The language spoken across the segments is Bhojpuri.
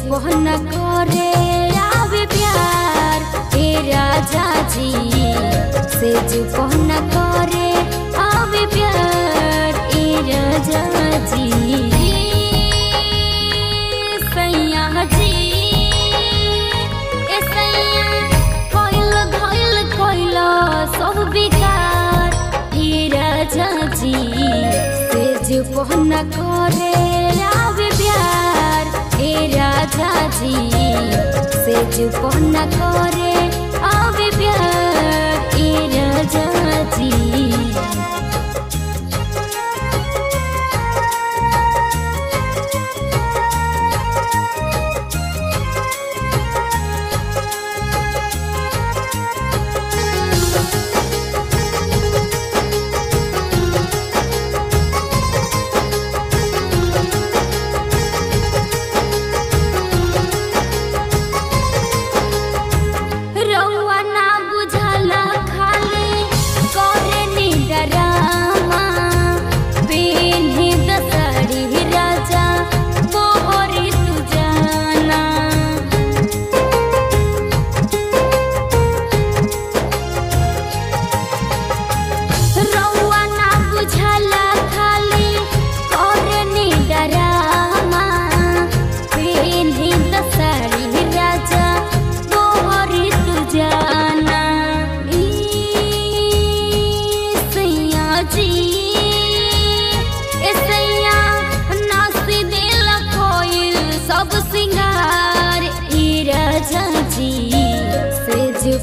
पहना करे आवे प्यार ए राजा जी से जो पहना करे आवे प्यार ए राजा जी सैया जी ए सैया कोइल धइल कोइल सब बेकार ए राजा जी से जो पहना करे आवे प्यार ए राजा जी से जो पहना करे आवे प्यार ए राजा जी।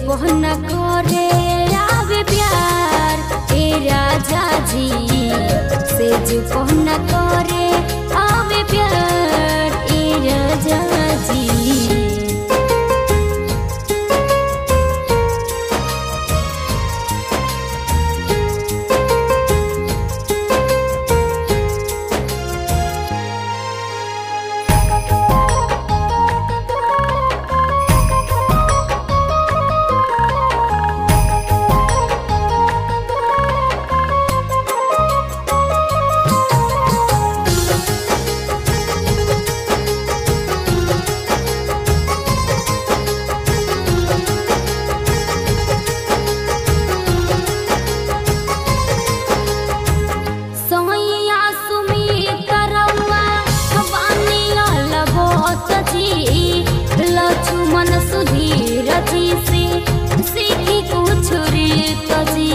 पहना करे आवे प्यार ए राजा जी से जो पहना करे आवे प्यार ए राजा जी। मन सुधीर जी से सीखी कुछ रीत जी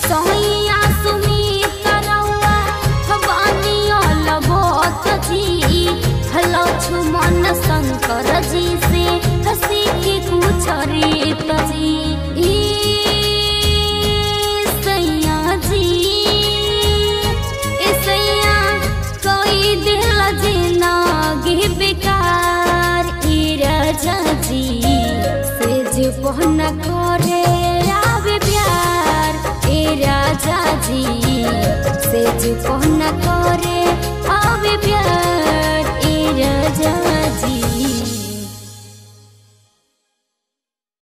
सोहिया सुमित रउआ बानिया लगत जी लक्ष्मण शंकर जी से सीखी कुछ रीत जी सैया जी बेकार ए राजा जी से जो पहना करे आवे प्यार ए राजा जी से जो पहना करे आवे प्यार ए राजा जी।